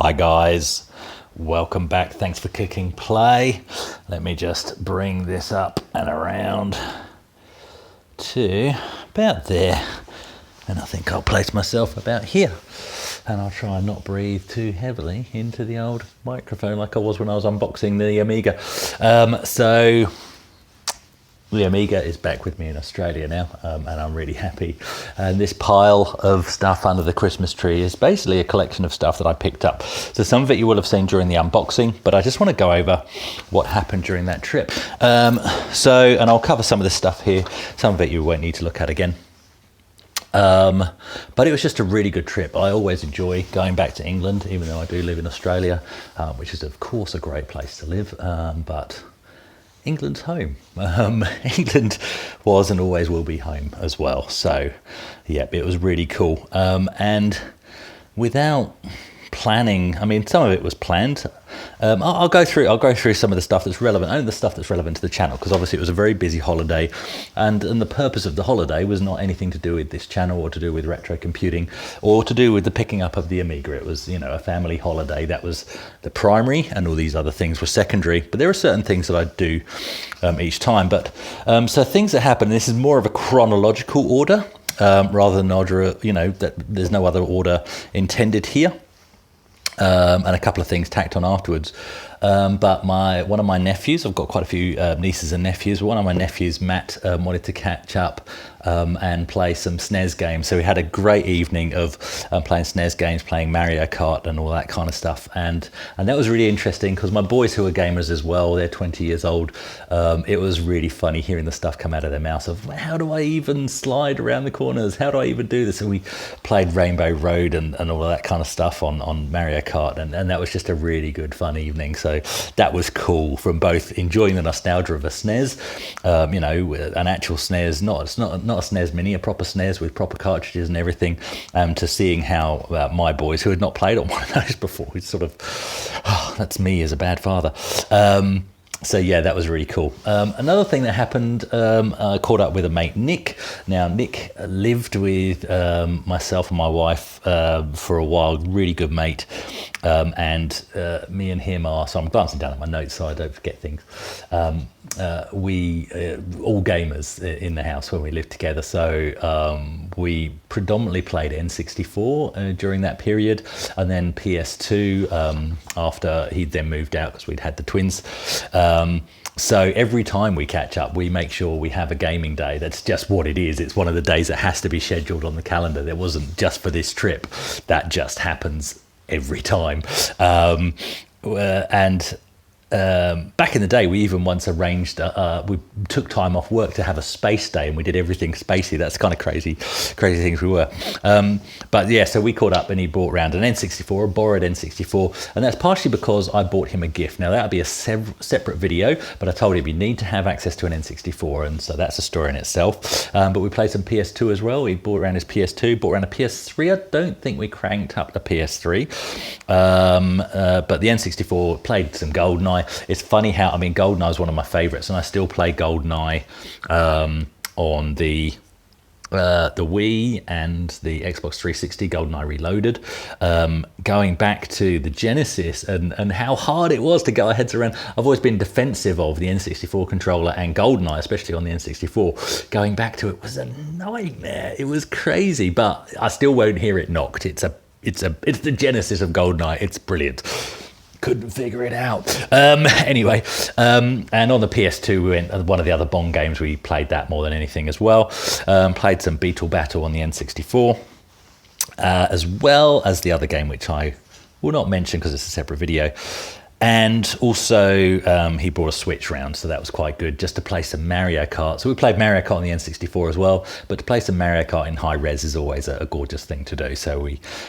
Hi guys, welcome back. Thanks for clicking play. Let me just bring this up and around to about there, and I think I'll place myself about here, and I'll try and not breathe too heavily into the old microphone like I was when I was unboxing the Amiga. So the Amiga is back with me in Australia now, and I'm really happy. And this pile of stuff under the Christmas tree is basically a collection of stuff that I picked up. So some of it you will have seen during the unboxing, but I just want to go over what happened during that trip. And I'll cover some of this stuff here. Some of it you won't need to look at again. But it was just a really good trip. I always enjoy going back to England, even though I do live in Australia, which is of course a great place to live, but England's home. England was and always will be home as well. So yeah, it was really cool. And without planning, I mean, some of it was planned. I'll go through some of the stuff that's relevant, only the stuff that's relevant to the channel, because obviously it was a very busy holiday, and the purpose of the holiday was not anything to do with this channel or to do with retro computing or to do with the picking up of the Amiga. It was, you know, a family holiday. That was the primary, and all these other things were secondary. But there are certain things that I do each time. But so things that happen, and this is more of a chronological order rather than order, you know, that there's no other order intended here. And a couple of things tacked on afterwards. But one of my nephews, I've got quite a few nieces and nephews. One of my nephews, Matt, wanted to catch up and play some SNES games. So we had a great evening of playing SNES games, playing Mario Kart and all that kind of stuff. And that was really interesting because my boys, who are gamers as well, they're 20 years old. It was really funny hearing the stuff come out of their mouths of, how do I even slide around the corners? How do I even do this? And we played Rainbow Road and all of that kind of stuff on Mario Kart. And that was just a really good, fun evening. So that was cool, from both enjoying the nostalgia of a SNES, you know, an actual SNES, not a SNES Mini, a proper SNES with proper cartridges and everything, to seeing how my boys, who had not played on one of those before, it's sort of, oh, that's me as a bad father. So yeah, that was really cool. Another thing that happened, I caught up with a mate, Nick. Now, Nick lived with myself and my wife for a while, really good mate. And me and him are, so I'm glancing down at my notes so I don't forget things. We all gamers in the house when we lived together. So we predominantly played N64 during that period, and then PS2 after he'd then moved out because we'd had the twins. So every time we catch up, we make sure we have a gaming day. That's just what it is. It's one of the days that has to be scheduled on the calendar. There wasn't just for this trip. That just happens every time. Back in the day, we even once arranged, we took time off work to have a space day, and we did everything spacey. That's kind of crazy things we were. But yeah, so we caught up, and he brought around an N64, a borrowed N64, and that's partially because I bought him a gift. Now, that would be a separate video, but I told him you need to have access to an N64, and so that's a story in itself. But we played some PS2 as well. He brought around his PS2, brought around a PS3. I don't think we cranked up the PS3, but the N64, played some GoldenEye. It's funny how, I mean, GoldenEye is one of my favorites, and I still play GoldenEye on the Wii and the Xbox 360, GoldenEye Reloaded. Going back to the Genesis and how hard it was to get our heads around. I've always been defensive of the N64 controller and GoldenEye, especially on the N64. Going back to it was a nightmare. It was crazy, but I still won't hear it knocked. It's the Genesis of GoldenEye. It's brilliant. Couldn't figure it out. Anyway, and on the PS2, we went, one of the other Bond games, we played that more than anything as well. Played some Beetle Battle on the N64, as well as the other game, which I will not mention because it's a separate video. And also, he brought a Switch round, so that was quite good, just to play some Mario Kart. So we played Mario Kart on the N64 as well, but to play some Mario Kart in high res is always a gorgeous thing to do. So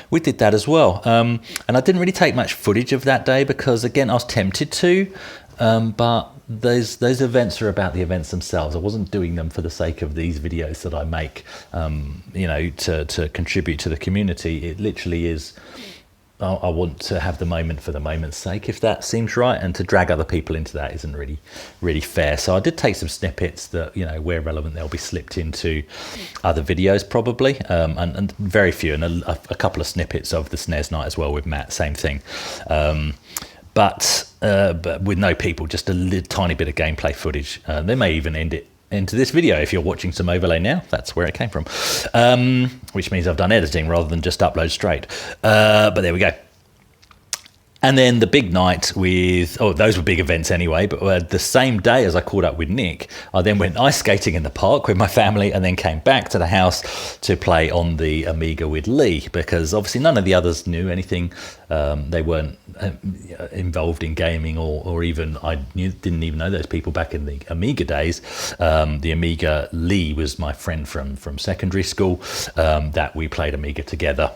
we did that as well. And I didn't really take much footage of that day because, again, I was tempted to, but those events are about the events themselves. I wasn't doing them for the sake of these videos that I make, you know, to contribute to the community. It literally is I want to have the moment for the moment's sake, if that seems right, and to drag other people into that isn't really fair. So I did take some snippets that, you know, where relevant, they'll be slipped into other videos probably, and very few, and a couple of snippets of the SNES night as well with Matt, same thing. But with no people, just a tiny bit of gameplay footage. They may even end it into this video if you're watching some overlay now. That's where it came from, which means I've done editing rather than just upload straight. But there we go. And then the big night with, those were big events anyway, but the same day as I caught up with Nick, I then went ice skating in the park with my family and then came back to the house to play on the Amiga with Lee, because obviously none of the others knew anything. They weren't involved in gaming, or even didn't even know those people back in the Amiga days. The Amiga, Lee was my friend from secondary school, that we played Amiga together.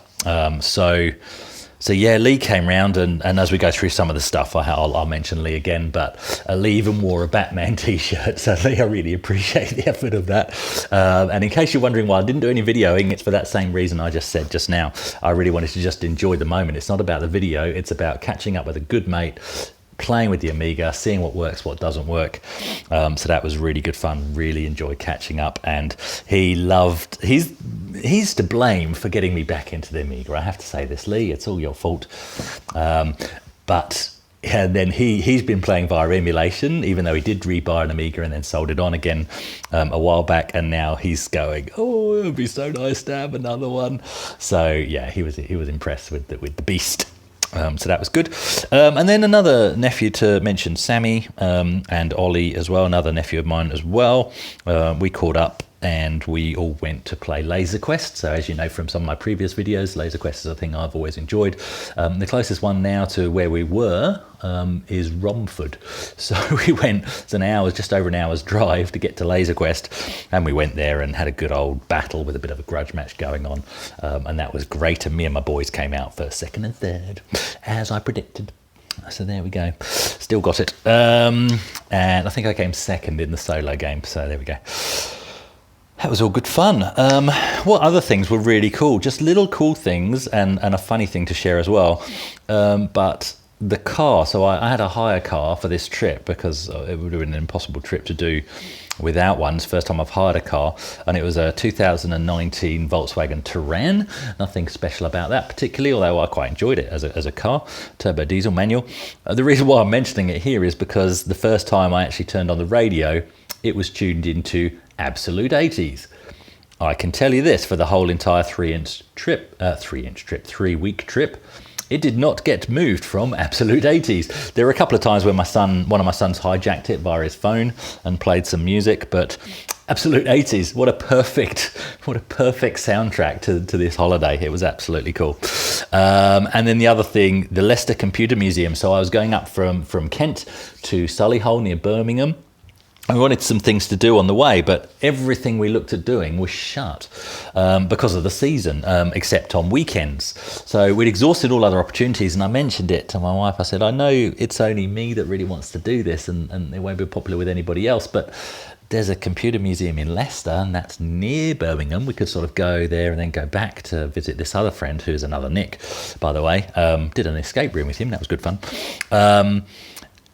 So yeah, Lee came round, and as we go through some of the stuff, I'll mention Lee again, but Lee even wore a Batman t-shirt, so Lee, I really appreciate the effort of that. And in case you're wondering why I didn't do any videoing, it's for that same reason I just said just now. I really wanted to just enjoy the moment. It's not about the video, it's about catching up with a good mate, playing with the Amiga, seeing what works, what doesn't work. So that was really good fun, really enjoyed catching up, and he's to blame for getting me back into the Amiga. I have to say this, Lee, it's all your fault. But yeah, then he's been playing via emulation, even though he did rebuy an Amiga and then sold it on again a while back, and now he's going, oh, it would be so nice to have another one. So yeah, he was impressed with the beast. So that was good. And then another nephew to mention, Sammy, and Ollie as well, another nephew of mine as well. We caught up and we all went to play Laser Quest. So as you know from some of my previous videos, Laser Quest is a thing I've always enjoyed. The closest one now to where we were is Romford. So we went, it's just over an hour's drive to get to Laser Quest, and we went there and had a good old battle with a bit of a grudge match going on, and that was great. And me and my boys came out first, second and third, as I predicted. So there we go, still got it. And I think I came second in the solo game, so there we go. That was all good fun. What other things were really cool? Just little cool things, and a funny thing to share as well. But the car, so I had a hire car for this trip because it would have been an impossible trip to do without one. It's the first time I've hired a car, and it was a 2019 Volkswagen Touran. Nothing special about that particularly, although I quite enjoyed it as a car, turbo diesel manual. The reason why I'm mentioning it here is because the first time I actually turned on the radio, it was tuned into Absolute 80s. I can tell you this, for the whole entire 3-week trip, it did not get moved from Absolute 80s. There were a couple of times where one of my sons hijacked it via his phone and played some music, but Absolute 80s, what a perfect soundtrack to this holiday. It was absolutely cool. And then the other thing, the Leicester Computer Museum. So I was going up from Kent to Solihull near Birmingham. I wanted some things to do on the way, but everything we looked at doing was shut because of the season, except on weekends. So we'd exhausted all other opportunities, and I mentioned it to my wife. I said, I know it's only me that really wants to do this, and it won't be popular with anybody else, but there's a computer museum in Leicester, and that's near Birmingham. We could sort of go there and then go back to visit this other friend, who's another Nick, by the way. Did an escape room with him. That was good fun.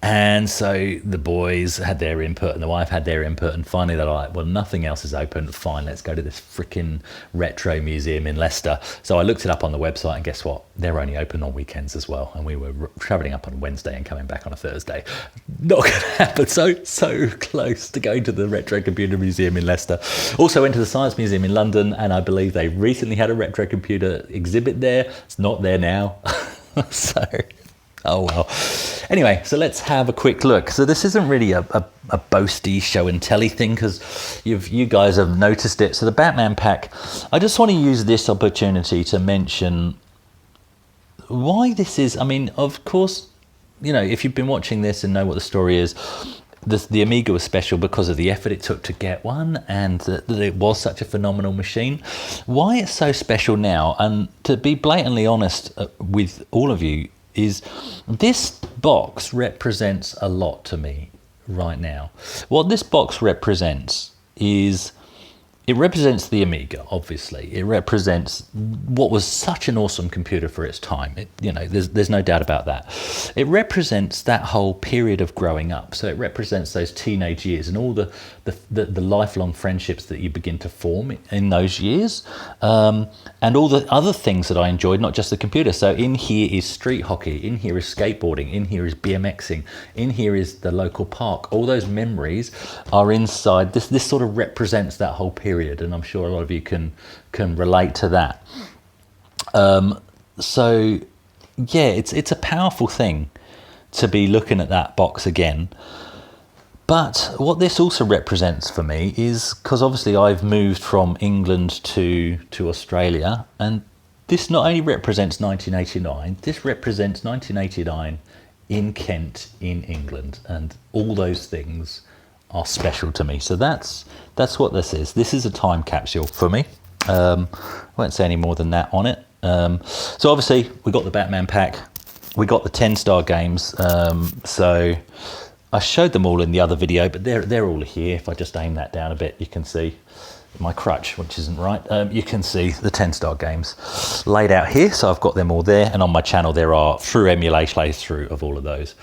And so the boys had their input and the wife had their input, and finally they're like, well, nothing else is open, fine, let's go to this freaking retro museum in Leicester. So I looked it up on the website, and guess what? They're only open on weekends as well. And we were travelling up on Wednesday and coming back on a Thursday. Not going to happen. So close to going to the Retro Computer Museum in Leicester. Also went to the Science Museum in London, and I believe they recently had a retro computer exhibit there. It's not there now. So... oh well. Anyway, so let's have a quick look. So this isn't really a boasty show and telly thing, because you guys have noticed it. So the Batman pack, I just want to use this opportunity to mention why this is. I mean, of course, you know, if you've been watching this and know what the story is, the Amiga was special because of the effort it took to get one, and that it was such a phenomenal machine. Why it's so special now, and to be blatantly honest with all of you, is this box represents a lot to me right now. What this box represents is it represents the Amiga, obviously. It represents what was such an awesome computer for its time. There's no doubt about that. It represents that whole period of growing up. So it represents those teenage years and all the lifelong friendships that you begin to form in those years, and all the other things that I enjoyed, not just the computer. So in here is street hockey, in here is skateboarding, in here is BMXing, in here is the local park. All those memories are inside. This sort of represents that whole period. And I'm sure a lot of you can relate to that. So yeah, it's a powerful thing to be looking at that box again. But what this also represents for me is, because obviously I've moved from England to Australia, and this not only represents 1989, this represents 1989 in Kent, in England, and all those things are special to me. So that's what this is. This is a time capsule for me. I won't say any more than that on it. So obviously we got the Batman pack, we got the 10-star games. So I showed them all in the other video, but they're all here. If I just aim that down a bit, you can see my crutch, which isn't right. You can see the 10-star games laid out here. So I've got them all there, and on my channel there are through emulation playthrough of all of those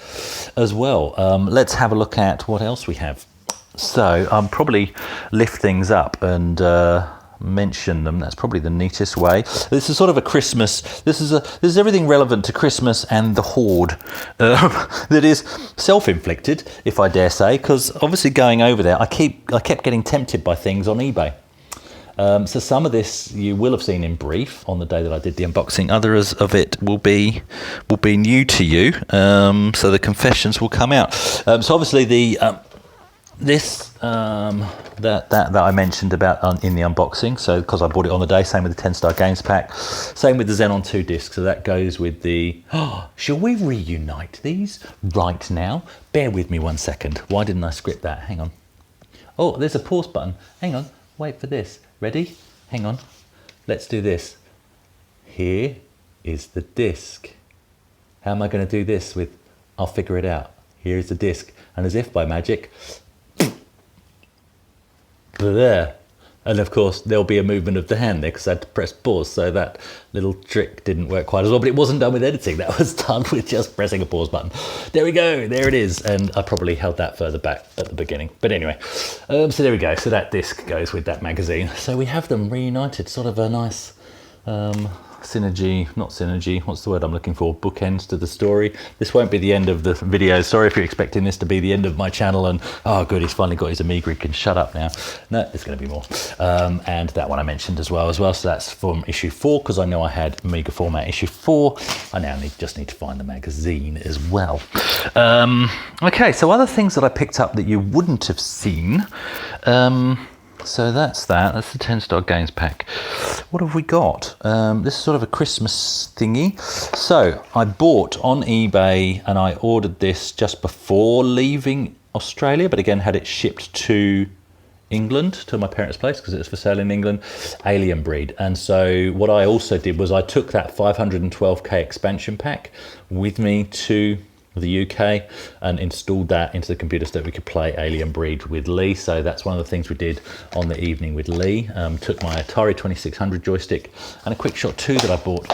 as well. Let's have a look at what else we have. So I'll probably lift things up and mention them. That's probably the neatest way. This is sort of a Christmas. This is everything relevant to Christmas and the hoard that is self-inflicted, if I dare say, because obviously going over there, I kept getting tempted by things on eBay. So some of this you will have seen in brief on the day that I did the unboxing. Others of it will be new to you. So the confessions will come out. So obviously the that I mentioned about in the unboxing, so because I bought it on the day, same with the 10-star games pack, same with the Xenon 2 disc, so that goes with the shall we reunite these right now? Bear with me 1 second. Why didn't I script that? Hang on. Oh, there's a pause button. Hang on, wait for this. Ready? Hang on, let's do this. Here is the disc. How am I going to do this with? I'll figure it out. Here is the disc, and as if by magic, there, and of course there'll be a movement of the hand there because I had to press pause, so that little trick didn't work quite as well, but it wasn't done with editing. That was done with just pressing a pause button. There we go, there it is, and I probably held that further back at the beginning, but anyway, so there we go. So that disc goes with that magazine, so we have them reunited, sort of a nice synergy, what's the word I'm looking for? Bookends to the story. This won't be the end of the video. Sorry if you're expecting this to be the end of my channel and, oh good, he's finally got his Amiga, he can shut up now. No, there's going to be more. And that one I mentioned as well. So that's from issue 4, because I know I had Amiga format issue 4. I now just need to find the magazine as well. Okay, so other things that I picked up that you wouldn't have seen. So that's the 10-star games pack. What have we got? This is sort of a Christmas thingy. So I bought on eBay, and I ordered this just before leaving Australia, but again had it shipped to England, to my parents' place, because it was for sale in England, Alien Breed. And so what I also did was I took that 512k expansion pack with me to the UK and installed that into the computer so that we could play Alien Breed with Lee. So that's one of the things we did on the evening with Lee. Took my Atari 2600 joystick and a QuickShot 2 that I bought.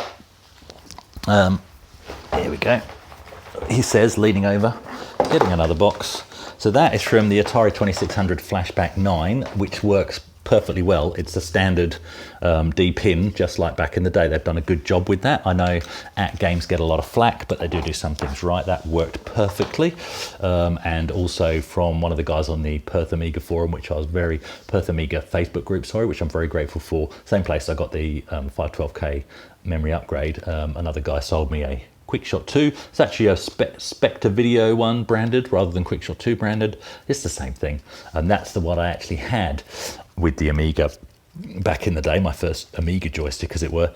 Here we go. He says, leaning over, getting another box. So that is from the Atari 2600 Flashback 9, which works perfectly well. It's a standard D pin, just like back in the day. They've done a good job with that. I know games get a lot of flack, but they do some things right. That worked perfectly. And also from one of the guys on the Perth Amiga forum, Perth Amiga Facebook group, which I'm very grateful for. Same place I got the 512k memory upgrade. Another guy sold me a QuickShot 2. It's actually a Spectre Video one branded rather than QuickShot 2 branded. It's the same thing. And that's the one I actually had with the Amiga back in the day, my first Amiga joystick as it were.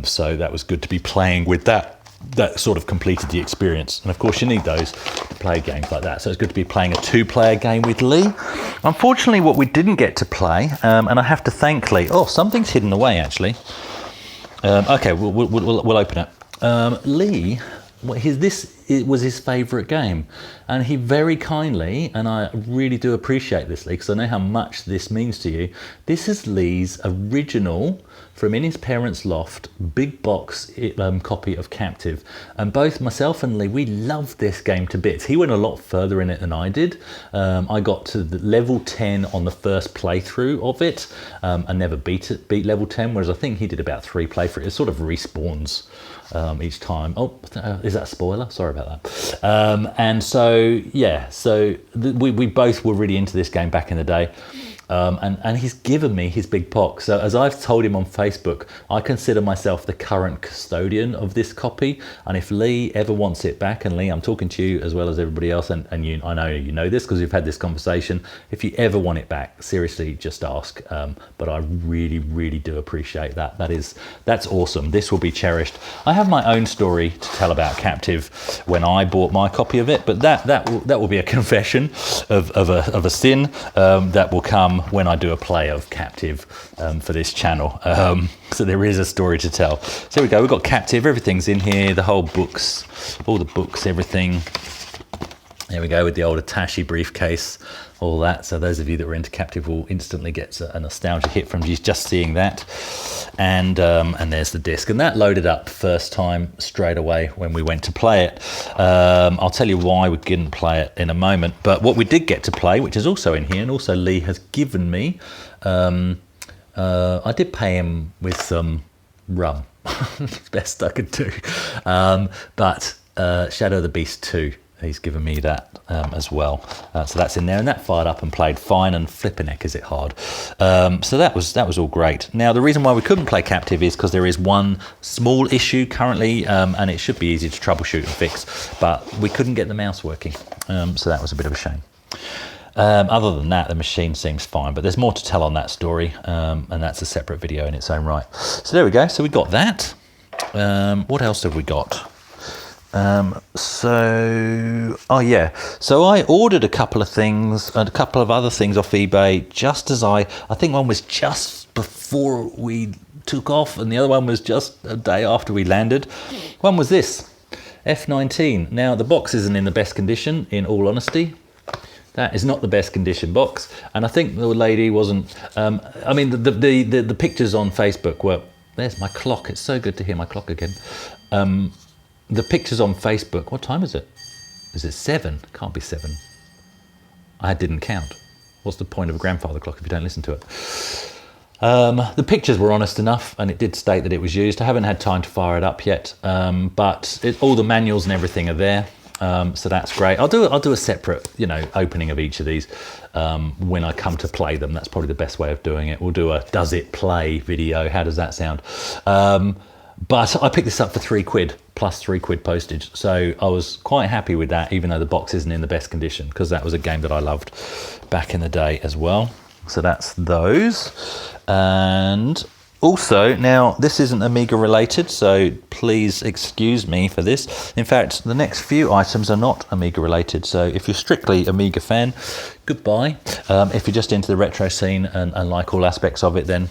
So that was good to be playing with that. That sort of completed the experience. And of course you need those to play games like that. So it's good to be playing a 2-player game with Lee. Unfortunately what we didn't get to play, and I have to thank Lee. Oh, something's hidden away actually. Okay, we'll open it. Lee, this it was his favourite game. And he very kindly, and I really do appreciate this, Lee, because I know how much this means to you. This is Lee's original, from in his parents' loft, big box copy of Captive. And both myself and Lee, we loved this game to bits. He went a lot further in it than I did. I got to the level 10 on the first playthrough of it. I never beat level 10, whereas I think he did about 3 playthroughs. It sort of respawns each time. Oh, is that a spoiler? Sorry about that. And so, yeah, so we both were really into this game back in the day. And he's given me his big box. So as I've told him on Facebook, I consider myself the current custodian of this copy. And if Lee ever wants it back, and Lee, I'm talking to you as well as everybody else, and you, I know you know this because we've had this conversation. If you ever want it back, seriously, just ask. But I really, really do appreciate that. That's awesome. This will be cherished. I have my own story to tell about Captive when I bought my copy of it, but that will be a confession of a sin that will come when I do a play of Captive for this channel. So there is a story to tell. So here we go, we've got Captive, everything's in here, the whole books, all the books, everything. There we go, with the old Attaché briefcase, all that. So those of you that were into Captive will instantly get a nostalgia hit from just seeing that. And there's the disc, and that loaded up first time straight away when we went to play it. I'll tell you why we didn't play it in a moment, but what we did get to play, which is also in here, and also Lee has given me, I did pay him with some rum, best I could do, but Shadow of the Beast 2, he's given me that as well. So that's in there, and that fired up and played fine, and flipping heck is it hard. So that was all great. Now the reason why we couldn't play Captive is because there is one small issue currently, and it should be easy to troubleshoot and fix, but we couldn't get the mouse working. So that was a bit of a shame. Other than that, the machine seems fine, but there's more to tell on that story, and that's a separate video in its own right. So there we go. So we got that. What else have we got? Oh yeah, so I ordered a couple of things and a couple of other things off eBay just as I think one was just before we took off and the other one was just a day after we landed. One was this F19. Now the box isn't in the best condition, in all honesty. That is not the best condition box, and I think the lady wasn't, I mean the pictures on Facebook were, there's my clock, it's so good to hear my clock again. The pictures on Facebook, what time is it? Is it 7? Can't be 7. I didn't count. What's the point of a grandfather clock if you don't listen to it? The pictures were honest enough, and it did state that it was used. I haven't had time to fire it up yet, but all the manuals and everything are there, so that's great. I'll do a separate, opening of each of these when I come to play them. That's probably the best way of doing it. We'll do a does it play video. How does that sound? But I picked this up for £3 plus £3 postage. So I was quite happy with that, even though the box isn't in the best condition, because that was a game that I loved back in the day as well. So that's those. And also, now this isn't Amiga related, so please excuse me for this. In fact, the next few items are not Amiga related. So if you're strictly Amiga fan, goodbye. If you're just into the retro scene and like all aspects of it, then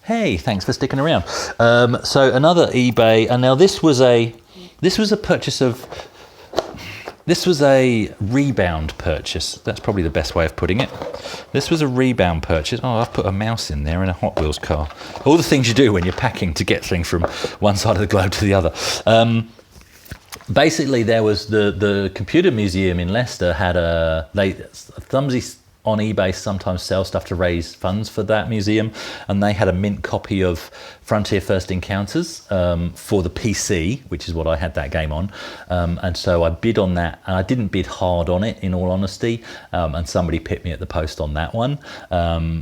hey, thanks for sticking around. So another eBay, and now this was a rebound purchase. That's probably the best way of putting it. This was a rebound purchase. Oh, I've put a mouse in there in a Hot Wheels car. All the things you do when you're packing to get things from one side of the globe to the other. Basically, there was the Computer Museum in Leicester had Thumsy on eBay sometimes sell stuff to raise funds for that museum, and they had a mint copy of Frontier First Encounters for the PC, which is what I had that game on, and so I bid on that, and I didn't bid hard on it in all honesty, and somebody picked me at the post on that one.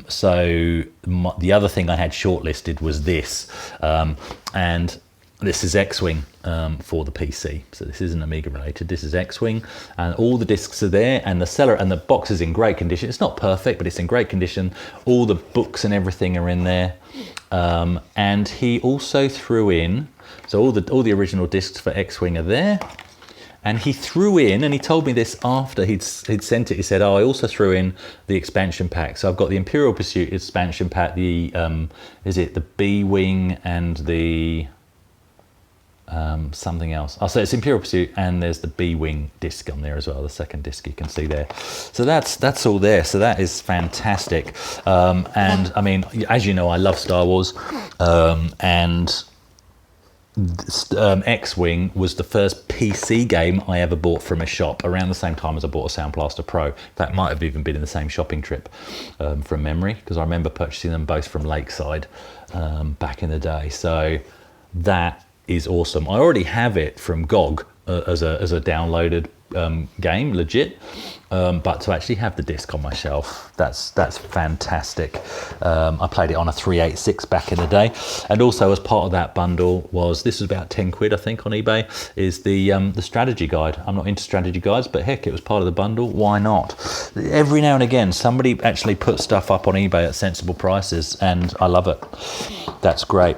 So the other thing I had shortlisted was this, and this is X-Wing for the PC. So this isn't Amiga related, this is X-Wing, and all the discs are there, and the box is in great condition. It's not perfect, but it's in great condition. All the books and everything are in there. And he also threw in, so all the original discs for X-Wing are there. And he threw in, and he told me this after he'd sent it, he said, oh, I also threw in the expansion pack. So I've got the Imperial Pursuit expansion pack, is it the B-Wing and the something else. I'll say it's Imperial Pursuit, and there's the B-Wing disc on there as well, the second disc you can see there. So that's all there. So that is fantastic. And I mean, as you know, I love Star Wars, and X-Wing was the first PC game I ever bought from a shop around the same time as I bought a Sound Blaster Pro. That might have even been in the same shopping trip from memory, because I remember purchasing them both from Lakeside back in the day. So that is awesome. I already have it from GOG as a downloaded game, legit. But to actually have the disc on my shelf, that's fantastic. I played it on a 386 back in the day, and also as part of that bundle was, this was about 10 quid I think on eBay, is the strategy guide. I'm not into strategy guides, but heck, it was part of the bundle, why not? Every now and again somebody actually puts stuff up on eBay at sensible prices, and I love it. That's great.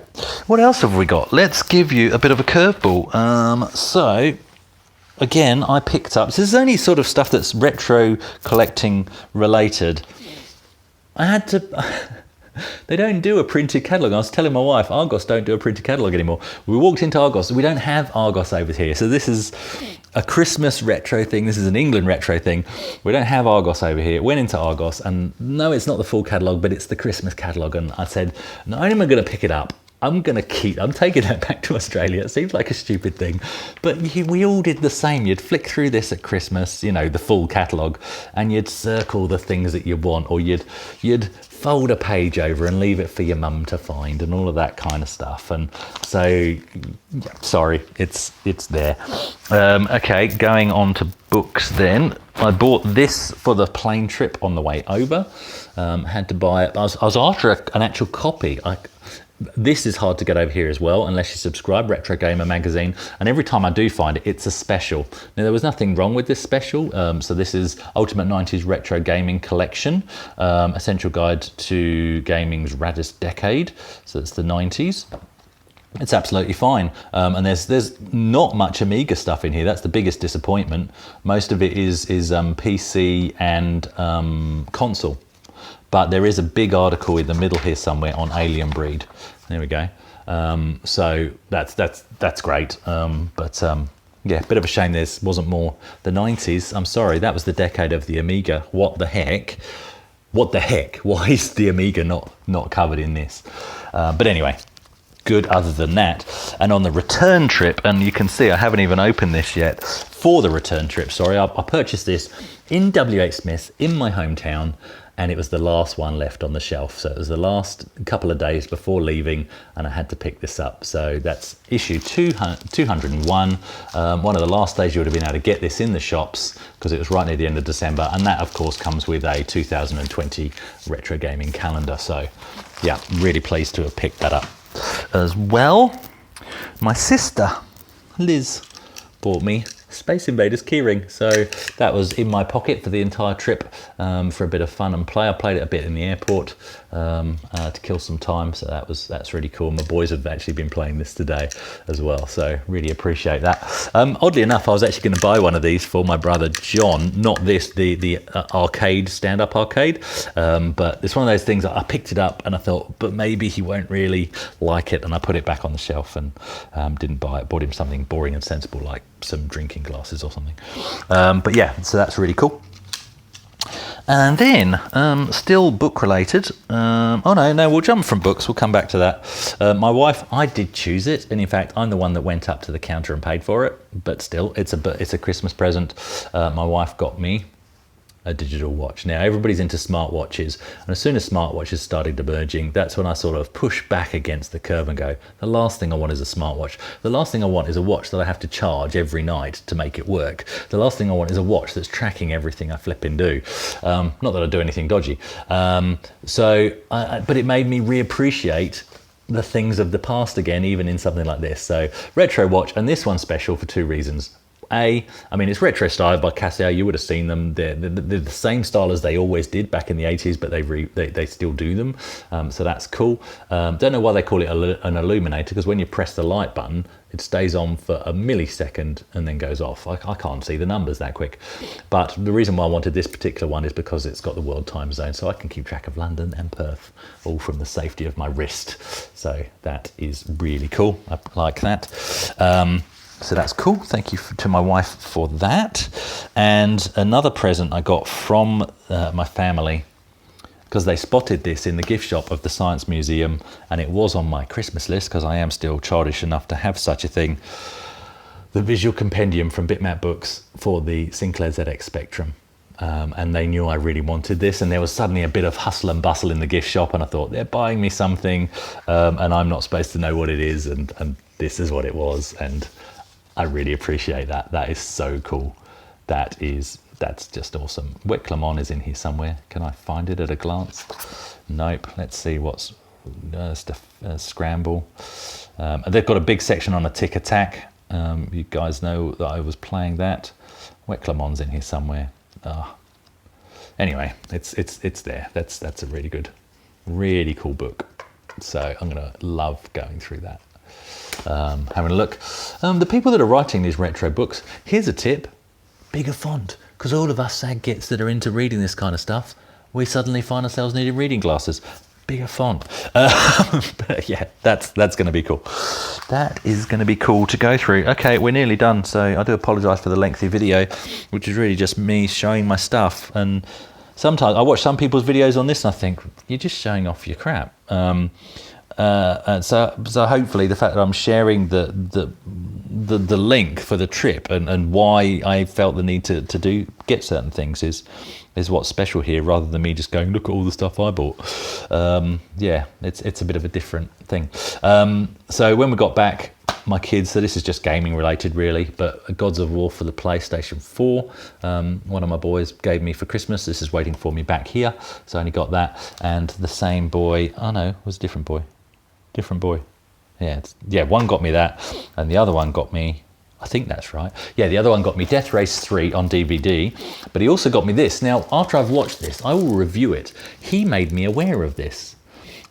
What else have we got? Let's give you a bit of a curveball. So again, I picked up, so this is only sort of stuff that's retro collecting related. I had to, they don't do a printed catalogue. I was telling my wife, Argos don't do a printed catalogue anymore. We walked into Argos, we don't have Argos over here. So this is a Christmas retro thing. This is an England retro thing. We don't have Argos over here. Went into Argos, and no, it's not the full catalogue, but it's the Christmas catalogue. And I said, not only am I going to pick it up, I'm taking that back to Australia. It seems like a stupid thing, but we all did the same. You'd flick through this at Christmas, you know, the full catalogue, and you'd circle the things that you want, or you'd fold a page over and leave it for your mum to find, and all of that kind of stuff. And so, sorry, it's there. Okay, going on to books then. I bought this for the plane trip on the way over. Had to buy it. I was after an actual copy. This is hard to get over here as well, unless you subscribe, Retro Gamer magazine, and every time I do find it, it's a special. Now, there was nothing wrong with this special, so this is Ultimate 90s Retro Gaming Collection, Essential Guide to Gaming's Raddest Decade, so it's the 90s. It's absolutely fine, and there's not much Amiga stuff in here. That's the biggest disappointment. Most of it is PC and console. But there is a big article in the middle here somewhere on Alien Breed. There we go. So that's great. Yeah, bit of a shame there wasn't more. The 90s, I'm sorry, that was the decade of the Amiga. What the heck? What the heck? Why is the Amiga not covered in this? But anyway, good other than that. And on the return trip, and you can see I haven't even opened this yet, for the return trip, sorry, I purchased this in W.H. Smith in my hometown, and it was the last one left on the shelf. So it was the last couple of days before leaving, and I had to pick this up. So that's issue 201. One of the last days you would have been able to get this in the shops, because it was right near the end of December. And that, of course, comes with a 2020 retro gaming calendar. So yeah, really pleased to have picked that up. As well, my sister, Liz, bought me Space Invaders keyring, so that was in my pocket for the entire trip, for a bit of fun and play. I played it a bit in the airport to kill some time, so that's really cool. My boys have actually been playing this today as well, so really appreciate that. Oddly enough, I was actually going to buy one of these for my brother John, not this, the arcade, stand-up arcade, but it's one of those things I picked it up and I thought, but maybe he won't really like it, and I put it back on the shelf and didn't buy it. Bought him something boring and sensible like some drinking glasses or something. But yeah, so that's really cool. And then, still book related, oh no, we'll jump from books, we'll come back to that. My wife, I did choose it, and in fact, I'm the one that went up to the counter and paid for it, but still, it's a Christmas present. My wife got me a digital watch. Now, everybody's into smartwatches, and as soon as smartwatches started emerging, that's when I sort of pushed back against the curve and go, the last thing I want is a smartwatch. The last thing I want is a watch that I have to charge every night to make it work. The last thing I want is a watch that's tracking everything I flip and do. Not that I do anything dodgy. But it made me reappreciate the things of the past again, even in something like this. So retro watch, and this one's special for two reasons. A. I mean, it's retro style by Casio. You would have seen them. They're the same style as they always did back in the 80s, but they still do them. So that's cool. Don't know why they call it an illuminator, because when you press the light button, it stays on for a millisecond and then goes off. I can't see the numbers that quick. But the reason why I wanted this particular one is because it's got the world time zone, so I can keep track of London and Perth, all from the safety of my wrist. So that is really cool. I like that. So that's cool. Thank you to my wife for that. And another present I got from my family, because they spotted this in the gift shop of the Science Museum, and it was on my Christmas list because I am still childish enough to have such a thing. The visual compendium from Bitmap Books for the Sinclair ZX Spectrum. And they knew I really wanted this, and there was suddenly a bit of hustle and bustle in the gift shop, and I thought, they're buying me something, and I'm not supposed to know what it is, and this is what it was, and I really appreciate that. That is so cool. That's just awesome. Wet Clermont is in here somewhere. Can I find it at a glance? Nope. Let's see what's Scramble. They've got a big section on a Tick Attack. You guys know that I was playing that. Wet Clermont's in here somewhere. Anyway, it's there. That's a really cool book. So I'm gonna love going through that. Having a look. The people that are writing these retro books, here's a tip: bigger font. Because all of us sag gets that are into reading this kind of stuff, we suddenly find ourselves needing reading glasses. Bigger font. But yeah, that's going to be cool. That is going to be cool to go through. Okay, we're nearly done, so I do apologise for the lengthy video, which is really just me showing my stuff. And sometimes I watch some people's videos on this and I think, you're just showing off your crap. And so hopefully the fact that I'm sharing the link for the trip and why I felt the need to get certain things is what's special here, rather than me just going, look at all the stuff I bought. Yeah, it's a bit of a different thing. So when we got back, my kids, so this is just gaming related really, but Gods of War for the PlayStation 4, one of my boys gave me for Christmas. This is waiting for me back here, so I only got that. And the same boy, oh no, it was a different boy. Yeah, one got me that, and the other one got me, I think that's right. Yeah, the other one got me Death Race 3 on DVD, but he also got me this. Now, after I've watched this, I will review it. He made me aware of this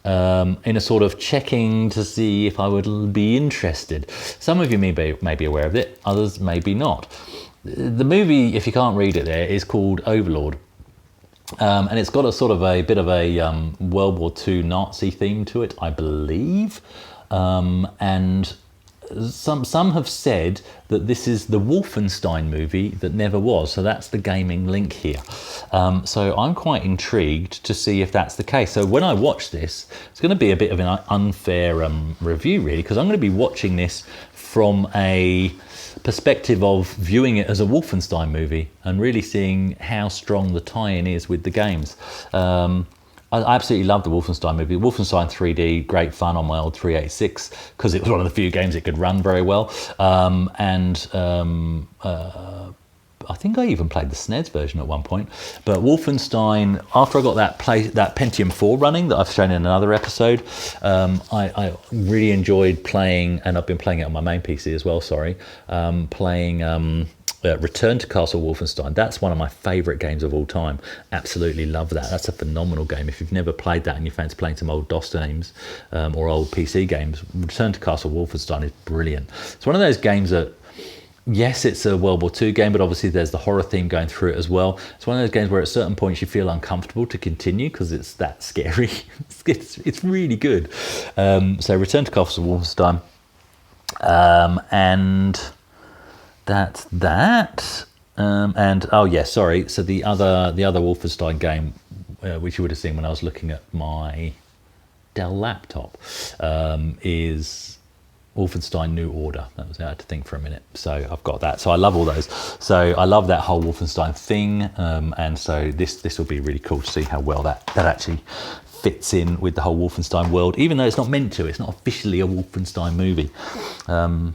in a sort of checking to see if I would be interested. Some of you may be aware of it, others maybe not. The movie, if you can't read it there, is called Overlord. And it's got a sort of a bit of a World War II Nazi theme to it, I believe. And some have said that this is the Wolfenstein movie that never was. So that's the gaming link here. So I'm quite intrigued to see if that's the case. So when I watch this, it's going to be a bit of an unfair review really, because I'm going to be watching this from a perspective of viewing it as a Wolfenstein movie and really seeing how strong the tie-in is with the games. I absolutely love the Wolfenstein movie. Wolfenstein 3D, great fun on my old 386 because it was one of the few games it could run very well. I think I even played the SNES version at one point. But Wolfenstein, after I got that Pentium 4 running that I've shown in another episode, I really enjoyed playing, and I've been playing it on my main PC as well, playing Return to Castle Wolfenstein. That's one of my favourite games of all time. Absolutely love that. That's a phenomenal game. If you've never played that and you fancy playing some old DOS games or old PC games, Return to Castle Wolfenstein is brilliant. It's one of those games that, yes, it's a World War II game, but obviously there's the horror theme going through it as well. It's one of those games where at certain points you feel uncomfortable to continue because it's that scary. It's really good. So Return to Castle Wolfenstein, and that's that. And oh yeah, sorry. So the other Wolfenstein game, which you would have seen when I was looking at my Dell laptop, is Wolfenstein New Order. That was, I had to think for a minute. So I've got that. So I love all those. So I love that whole Wolfenstein thing. And so this will be really cool to see how well that actually fits in with the whole Wolfenstein world, even though it's not meant to. It's not officially a Wolfenstein movie.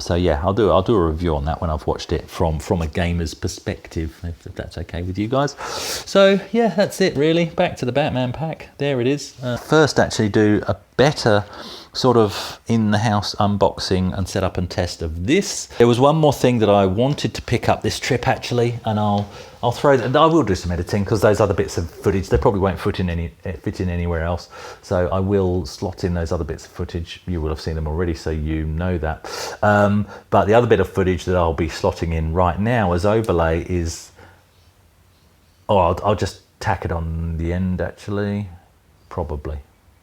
So yeah, I'll do a review on that when I've watched it from a gamer's perspective, if that's okay with you guys. So yeah, that's it really. Back to the Batman pack. There it is. First, actually do better sort of in-the-house unboxing and setup and test of this. There was one more thing that I wanted to pick up this trip actually, and I will do some editing because those other bits of footage, they probably won't fit in anywhere else. So I will slot in those other bits of footage. You will have seen them already, so you know that. But the other bit of footage that I'll be slotting in right now as overlay is, I'll just tack it on the end actually, probably.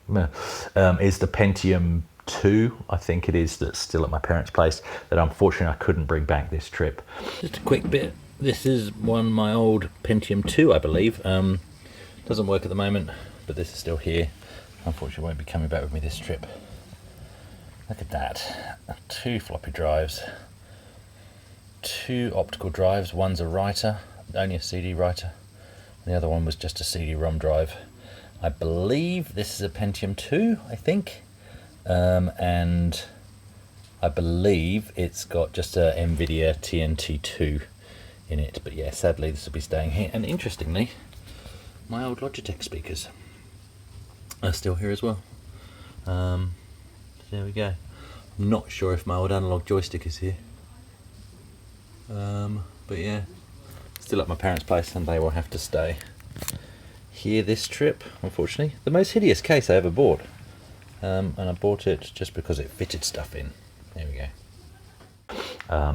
Is the Pentium 2, I think it is, that's still at my parents' place, that unfortunately I couldn't bring back this trip. Just a quick bit. This is my old Pentium 2, I believe. Doesn't work at the moment, but this is still here. Unfortunately, won't be coming back with me this trip. Look at that. 2 floppy drives, 2 optical drives. One's a writer, only a CD writer. The other one was just a CD-ROM drive. I believe this is a Pentium 2, I think. And I believe it's got just a NVIDIA TNT2 in it. But yeah, sadly this will be staying here. And interestingly, my old Logitech speakers are still here as well. There we go. I'm not sure if my old analog joystick is here. But yeah, still at my parents' place, and they will have to stay here this trip, unfortunately. The most hideous case I ever bought, and I bought it just because it fitted stuff in. There we go.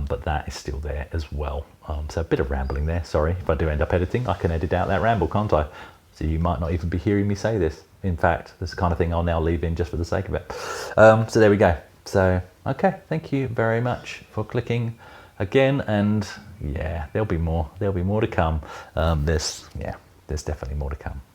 But that is still there as well. So a bit of rambling there. Sorry if I do end up editing. I can edit out that ramble, can't I? So you might not even be hearing me say this. In fact, this is the kind of thing I'll now leave in just for the sake of it. So there we go. So okay, thank you very much for clicking again, and yeah, there'll be more to come. There's definitely more to come.